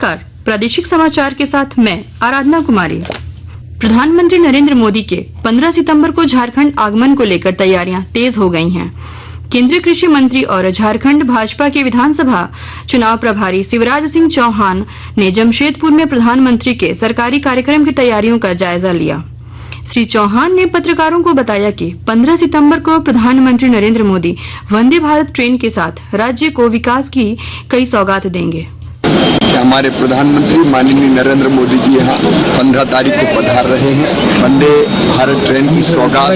नमस्कार, प्रादेशिक समाचार के साथ मैं आराधना कुमारी। प्रधानमंत्री नरेंद्र मोदी के 15 सितंबर को झारखंड आगमन को लेकर तैयारियां तेज हो गई हैं। केंद्रीय कृषि मंत्री और झारखंड भाजपा के विधानसभा चुनाव प्रभारी शिवराज सिंह चौहान ने जमशेदपुर में प्रधानमंत्री के सरकारी कार्यक्रम की तैयारियों का जायजा लिया। श्री चौहान ने पत्रकारों को बताया कि 15 सितंबर को प्रधानमंत्री नरेंद्र मोदी वंदे भारत ट्रेन के साथ राज्य को विकास की कई सौगात देंगे। हमारे प्रधानमंत्री माननीय नरेंद्र मोदी जी यहाँ 15 तारीख को पधार रहे हैं। वंदे भारत ट्रेन की सौगात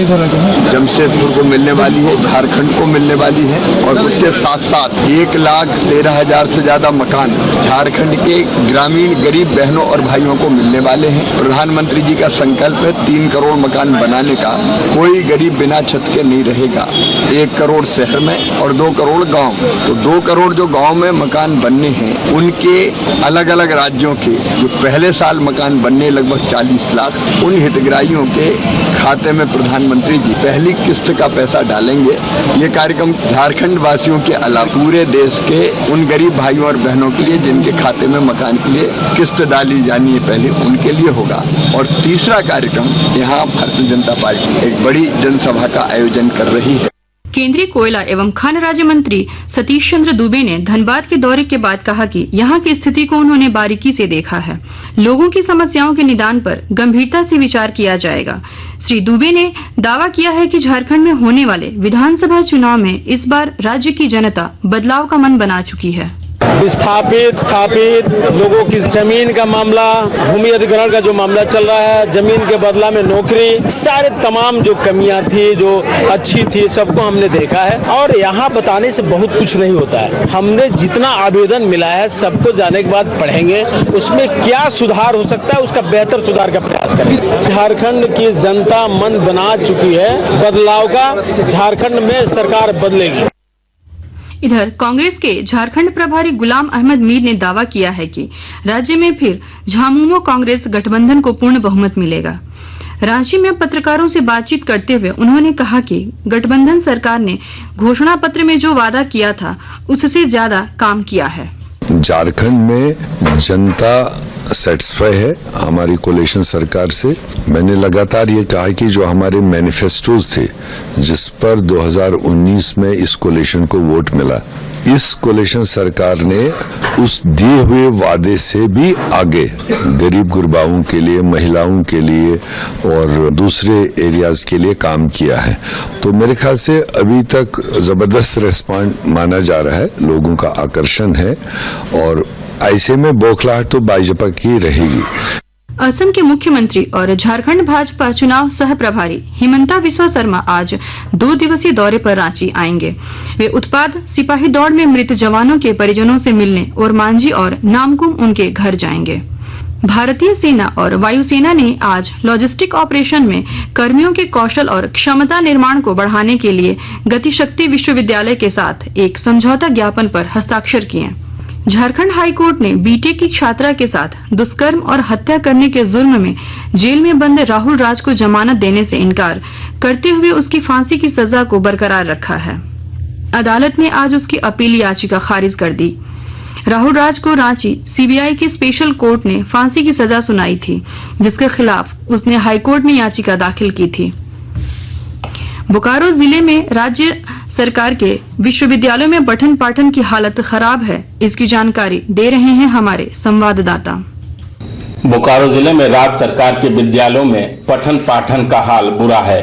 जमशेदपुर को मिलने वाली है, झारखंड को मिलने वाली है और उसके साथ साथ 1,13,000 से ज्यादा मकान झारखंड के ग्रामीण गरीब बहनों और भाइयों को मिलने वाले हैं। प्रधानमंत्री जी का संकल्प है 3 करोड़ मकान बनाने का। कोई गरीब बिना छत के नहीं रहेगा। 1 करोड़ शहर में और 2 करोड़ गाँव। तो 2 करोड़ जो गाँव में मकान बनने हैं उनके अलग अलग राज्यों के जो पहले साल मकान बनने लगभग 40 लाख, उन हितग्राहियों के खाते में प्रधानमंत्री जी पहली किस्त का पैसा डालेंगे। ये कार्यक्रम झारखंड वासियों के अलावा पूरे देश के उन गरीब भाइयों और बहनों के लिए जिनके खाते में मकान के लिए किस्त डाली जानी है पहले, उनके लिए होगा। और तीसरा कार्यक्रम यहाँ भारतीय जनता पार्टी एक बड़ी जनसभा का आयोजन कर रही है। केंद्रीय कोयला एवं खान राज्य मंत्री सतीश चंद्र दुबे ने धनबाद के दौरे के बाद कहा कि यहां की स्थिति को उन्होंने बारीकी से देखा है। लोगों की समस्याओं के निदान पर गंभीरता से विचार किया जाएगा। श्री दुबे ने दावा किया है कि झारखंड में होने वाले विधानसभा चुनाव में इस बार राज्य की जनता बदलाव का मन बना चुकी है। स्थापित लोगों की जमीन का मामला, भूमि अधिग्रहण का जो मामला चल रहा है, जमीन के बदला में नौकरी, सारे तमाम जो कमियां थी, जो अच्छी थी, सबको हमने देखा है। और यहाँ बताने से बहुत कुछ नहीं होता है। हमने जितना आवेदन मिला है सबको जाने के बाद पढ़ेंगे, उसमें क्या सुधार हो सकता है, उसका बेहतर सुधार का प्रयास करेंगे। झारखंड की जनता मन बना चुकी है बदलाव का। झारखंड में सरकार बदलेगी। इधर कांग्रेस के झारखंड प्रभारी गुलाम अहमद मीर ने दावा किया है कि राज्य में फिर झामुमो कांग्रेस गठबंधन को पूर्ण बहुमत मिलेगा। रांची में पत्रकारों से बातचीत करते हुए उन्होंने कहा कि गठबंधन सरकार ने घोषणा पत्र में जो वादा किया था उससे ज्यादा काम किया है। झारखंड में जनता सेटिस्फाई है हमारी कोलिशन सरकार से। मैंने लगातार ये कहा कि जो हमारे मैनिफेस्टोज थे जिस पर 2019 में इस कोलिशन को वोट मिला, इस कोलिशन सरकार ने उस दिए हुए वादे से भी आगे गरीब गुरबाओं के लिए, महिलाओं के लिए और दूसरे एरियाज के लिए काम किया है। तो मेरे ख्याल से अभी तक जबरदस्त रिस्पॉन्ड माना जा रहा है, लोगों का आकर्षण है और ऐसे में बौखलाहट तो भाजपा की रहेगी। असम के मुख्यमंत्री और झारखंड भाजपा चुनाव सह प्रभारी हिमंता बिस्वा शर्मा आज 2 दिवसीय दौरे पर रांची आएंगे। वे उत्पाद सिपाही दौड़ में मृत जवानों के परिजनों से मिलने और मांझी और नामकुम उनके घर जाएंगे। भारतीय सेना और वायुसेना ने आज लॉजिस्टिक ऑपरेशन में कर्मियों के कौशल और क्षमता निर्माण को बढ़ाने के लिए गतिशक्ति विश्वविद्यालय के साथ एक समझौता ज्ञापन पर हस्ताक्षर किए। झारखंड हाई कोर्ट ने बीटेक की छात्रा के साथ दुष्कर्म और हत्या करने के जुर्म में जेल में बंद राहुल राज को जमानत देने से इनकार करते हुए उसकी फांसी की सजा को बरकरार रखा है। अदालत ने आज उसकी अपील याचिका खारिज कर दी। राहुल राज को रांची सीबीआई के स्पेशल कोर्ट ने फांसी की सजा सुनाई थी, जिसके खिलाफ उसने हाईकोर्ट में याचिका दाखिल की थी। बोकारो जिले में राज्य सरकार के विश्वविद्यालयों में पठन पाठन की हालत खराब है। इसकी जानकारी दे रहे हैं हमारे संवाददाता। बोकारो जिले में राज्य सरकार के विद्यालयों में पठन पाठन का हाल बुरा है।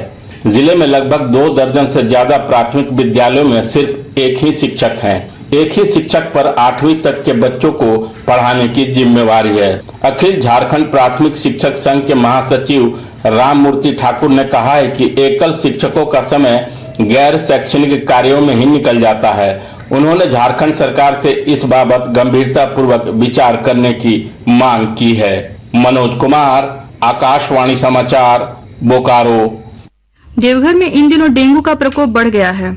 जिले में लगभग 2 दर्जन से ज्यादा प्राथमिक विद्यालयों में सिर्फ एक ही शिक्षक हैं। एक ही शिक्षक पर 8वीं तक के बच्चों को पढ़ाने की जिम्मेवारी है। अखिल झारखंड प्राथमिक शिक्षक संघ के महासचिव राममूर्ति ठाकुर ने कहा है कि एकल शिक्षकों का समय गैर शैक्षणिक कार्यों में ही निकल जाता है। उन्होंने झारखंड सरकार से इस बाबत गंभीरता पूर्वक विचार करने की मांग की है। मनोज कुमार, आकाशवाणी समाचार, बोकारो। देवघर में इन दिनों डेंगू का प्रकोप बढ़ गया है।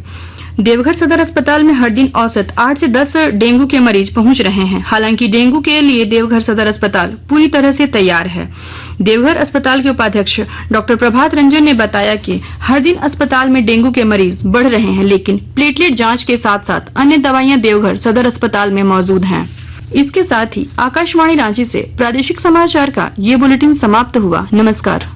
देवघर सदर अस्पताल में हर दिन औसत 8 से 10 डेंगू के मरीज पहुंच रहे हैं। हालांकि डेंगू के लिए देवघर सदर अस्पताल पूरी तरह से तैयार है। देवघर अस्पताल के उपाध्यक्ष डॉक्टर प्रभात रंजन ने बताया कि हर दिन अस्पताल में डेंगू के मरीज बढ़ रहे हैं, लेकिन प्लेटलेट जांच के साथ साथ अन्य दवाइयां देवघर सदर अस्पताल में मौजूद हैं। इसके साथ ही आकाशवाणी रांची से प्रादेशिक समाचार का ये बुलेटिन समाप्त हुआ। नमस्कार।